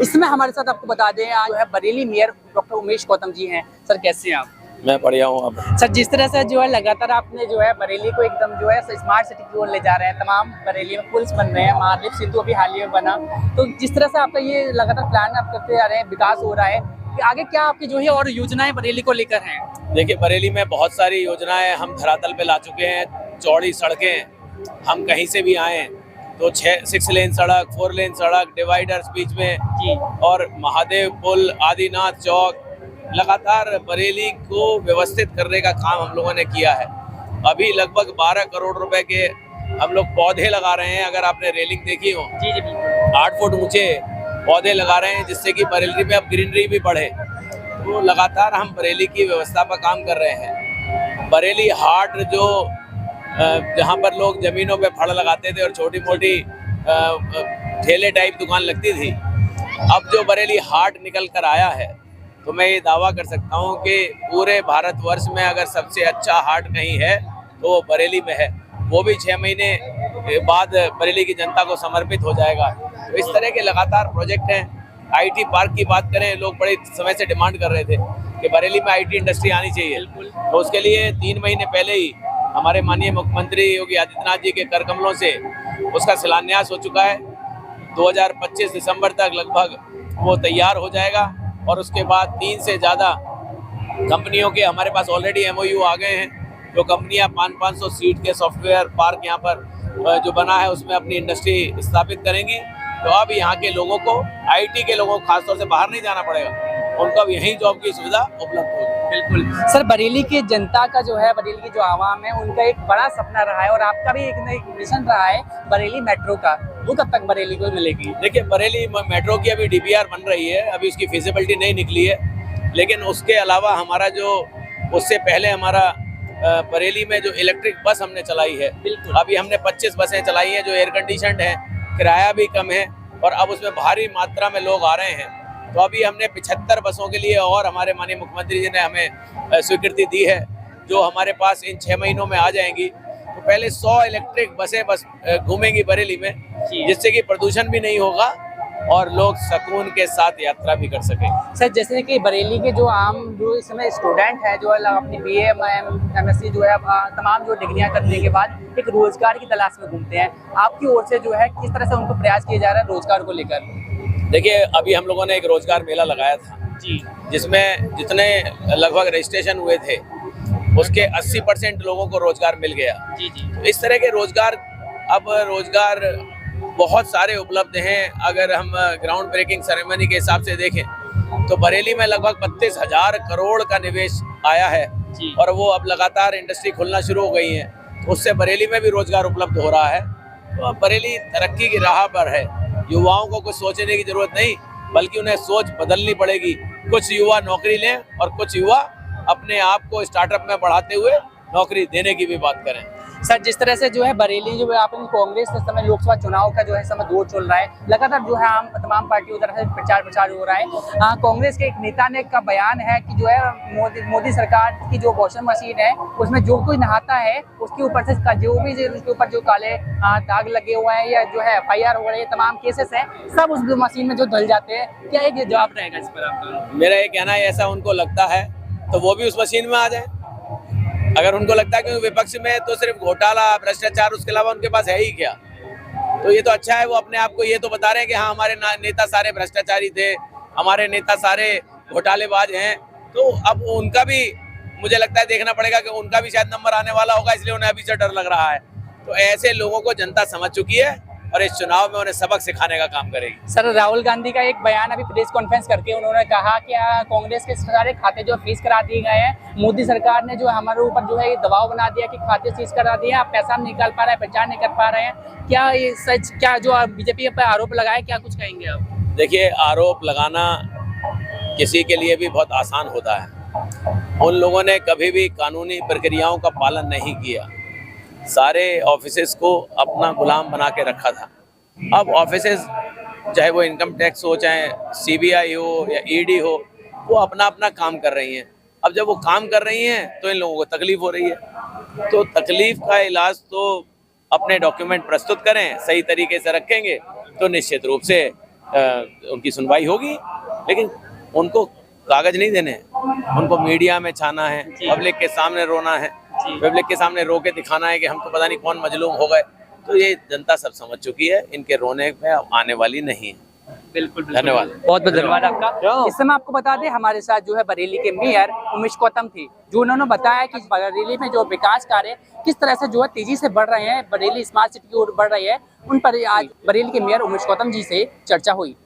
इसमें हमारे साथ आपको बता दें आज जो है बरेली मेयर डॉक्टर उमेश गौतम जी हैं। सर कैसे हैं आप? मैं बढ़िया हूँ। अब सर जिस तरह से जो है लगातार आपने जो है बरेली को एकदम जो है स्मार्ट सिटी की ओर ले जा रहे हैं, तमाम बरेली में पुल्स बन रहे हैं, महाद्वीप सेतु अभी हाल ही में बना, तो जिस तरह से आपका ये लगातार प्लान आप करते जा रहे हैं, विकास हो रहा है, कि आगे क्या आपकी जो है और योजनाएं बरेली को लेकर हैं? देखिए, बरेली में बहुत सारी योजनाएं हम धरातल पे ला चुके हैं। चौड़ी सड़कें, हम कहीं से भी आए तो 6 लेन सड़क, 4 लेन सड़क, डिवाइडर्स बीच में जी, और महादेव पुल, आदिनाथ चौक, लगातार बरेली को व्यवस्थित करने का काम हम लोगों ने किया है। अभी लगभग 12 करोड़ रुपए के हम लोग पौधे लगा रहे हैं। अगर आपने रेलिंग देखी हो, जी जी बिल्कुल, 8 फुट ऊंचे पौधे लगा रहे हैं, जिससे कि बरेली में अब ग्रीनरी भी बढ़े। तो लगातार हम बरेली की व्यवस्था पर काम कर रहे हैं। बरेली हाट जो जहाँ पर लोग जमीनों पे फड़ लगाते थे और छोटी मोटी ठेले टाइप दुकान लगती थी, अब जो बरेली हाट निकल कर आया है, तो मैं ये दावा कर सकता हूँ कि पूरे भारतवर्ष में अगर सबसे अच्छा हाट कहीं है तो वो बरेली में है। वो भी 6 महीने बाद बरेली की जनता को समर्पित हो जाएगा। तो इस तरह के लगातार प्रोजेक्ट हैं। आईटी पार्क की बात करें, लोग बड़े समय से डिमांड कर रहे थे कि बरेली में आईटी इंडस्ट्री आनी चाहिए, तो उसके लिए 3 महीने पहले ही हमारे माननीय मुख्यमंत्री योगी आदित्यनाथ जी के कर कमलों से उसका शिलान्यास हो चुका है। 2025 दिसंबर तक लगभग वो तैयार हो जाएगा और उसके बाद 3 से ज़्यादा कंपनियों के हमारे पास ऑलरेडी एमओयू आ गए हैं। जो कंपनियां 500 सीट के सॉफ्टवेयर पार्क यहाँ पर जो बना है उसमें अपनी इंडस्ट्री स्थापित करेंगी। तो अब यहाँ के लोगों को, आईटी के लोगों को खासतौर से बाहर नहीं जाना पड़ेगा, उनको अब यहीं जॉब की सुविधा उपलब्ध होगी। बिल्कुल। सर बरेली की जनता का जो है, बरेली की जो आवाम है, उनका एक बड़ा सपना रहा है और आपका भी एक मिशन रहा है बरेली मेट्रो का, वो कब तक बरेली को मिलेगी? देखिए, बरेली मेट्रो की अभी डीपीआर बन रही है, अभी उसकी फिजिबिलिटी नहीं निकली है, लेकिन उसके अलावा हमारा जो उससे पहले हमारा बरेली में जो इलेक्ट्रिक बस हमने चलाई है, बिल्कुल, अभी हमने 25 बसें चलाई हैं जो एयर कंडीशनड हैं, किराया भी कम है और अब उसमें भारी मात्रा में लोग आ रहे हैं। तो अभी हमने 75 बसों के लिए और हमारे माननीय मुख्यमंत्री जी ने हमें स्वीकृति दी है, जो हमारे पास इन 6 महीनों में आ जाएंगी। तो पहले 100 इलेक्ट्रिक बसें बस घूमेंगी बरेली में, जिससे कि प्रदूषण भी नहीं होगा और लोग सुकून के साथ यात्रा भी कर सकें। सर जैसे कि बरेली के जो आम जो इस समय स्टूडेंट है, जो अपनी BA MSc जो है तमाम जो डिग्रियां करने के बाद एक रोजगार की तलाश में घूमते हैं, आपकी ओर से जो है किस तरह से उनको प्रयास किया जा रहा है रोजगार को लेकर? देखिए, अभी हम लोगों ने एक रोजगार मेला लगाया था जी, जिसमें जितने लगभग रजिस्ट्रेशन हुए थे उसके 80% लोगों को रोजगार मिल गया। जी जी, तो इस तरह के रोजगार, अब रोजगार बहुत सारे उपलब्ध हैं। अगर हम ग्राउंड ब्रेकिंग सेरेमनी के हिसाब से देखें तो बरेली में लगभग 32,000 करोड़ का निवेश आया है जी, और वो अब लगातार इंडस्ट्री खुलना शुरू हो गई है, तो उससे बरेली में भी रोजगार उपलब्ध हो रहा है। तो अब बरेली तरक्की की राह पर है। युवाओं को कुछ सोचने की जरूरत नहीं, बल्कि उन्हें सोच बदलनी पड़ेगी। कुछ युवा नौकरी लें और कुछ युवा अपने आप को स्टार्टअप में बढ़ाते हुए नौकरी देने की भी बात करें। सर जिस तरह से जो है बरेली जो है आपने कांग्रेस इस समय लोकसभा चुनाव का जो है समय दौर चल रहा है, लगातार जो है आम तमाम पार्टियों तरफ से प्रचार हो रहा है। कांग्रेस के एक नेता ने का बयान है कि जो है मोदी सरकार की जो वॉशिंग मशीन है उसमें जो कोई नहाता है उसके ऊपर से जो भी उसके ऊपर जो काले दाग लगे हुए हैं या जो है FIR हो रही है, तमाम केसेस हैं, सब उस मशीन में जो धुल जाते हैं। क्या एक जवाब रहेगा इस पर आपका? मेरा ये कहना है, ऐसा उनको लगता है तो वो भी उस मशीन में आ जाए। अगर उनको लगता है कि विपक्ष में तो सिर्फ घोटाला, भ्रष्टाचार, उसके अलावा उनके पास है ही क्या, तो ये तो अच्छा है। वो अपने आप को ये तो बता रहे हैं कि हाँ, हमारे नेता सारे भ्रष्टाचारी थे, हमारे नेता सारे घोटालेबाज हैं। तो अब उनका भी मुझे लगता है देखना पड़ेगा कि उनका भी शायद नंबर आने वाला होगा, इसलिए उन्हें अभी से डर लग रहा है। तो ऐसे लोगों को जनता समझ चुकी है और इस चुनाव में उन्हें सबक सिखाने का काम करेगी। सर राहुल गांधी का एक बयान अभी प्रेस कॉन्फ्रेंस करके उन्होंने कहा कि कांग्रेस के सारे खाते जो फ्रीज करा दिए गए हैं, मोदी सरकार ने जो हमारे ऊपर जो है ये दबाव बना दिया कि खाते फ्रीज करा दिए, आप पैसा नहीं निकाल पा रहे हैं, प्रचार नहीं कर पा रहे हैं। क्या ये सच, क्या जो बीजेपी पर आरोप लगाए, क्या कुछ कहेंगे आप? देखिए, आरोप लगाना किसी के लिए भी बहुत आसान होता है। उन लोगों ने कभी भी कानूनी प्रक्रियाओं का पालन नहीं किया, सारे ऑफिसेज को अपना गुलाम बना के रखा था। अब ऑफिसेज, चाहे वो इनकम टैक्स हो, चाहे CBI हो या ED हो, वो अपना अपना काम कर रही हैं। अब जब वो काम कर रही हैं तो इन लोगों को तकलीफ हो रही है। तो तकलीफ का इलाज तो अपने डॉक्यूमेंट प्रस्तुत करें, सही तरीके से रखेंगे तो निश्चित रूप से उनकी सुनवाई होगी, लेकिन उनको कागज नहीं देने, उनको मीडिया में छाना है, पब्लिक के सामने रोना है, पब्लिक के सामने रो के दिखाना है कि हम तो पता नहीं कौन मजलूम हो गए। तो ये जनता सब समझ चुकी है, इनके रोने में आने वाली नहीं है। बिल्कुल धन्यवाद। बहुत बहुत धन्यवाद आपका। इस समय आपको बता दें हमारे साथ जो है बरेली के मेयर उमेश गौतम थी, जो उन्होंने बताया कि बरेली में जो विकास कार्य किस तरह से जो है तेजी से बढ़ रहे हैं, बरेली स्मार्ट सिटी की ओर बढ़ रही है, उन पर आज बरेली के मेयर उमेश गौतम जी से चर्चा हुई।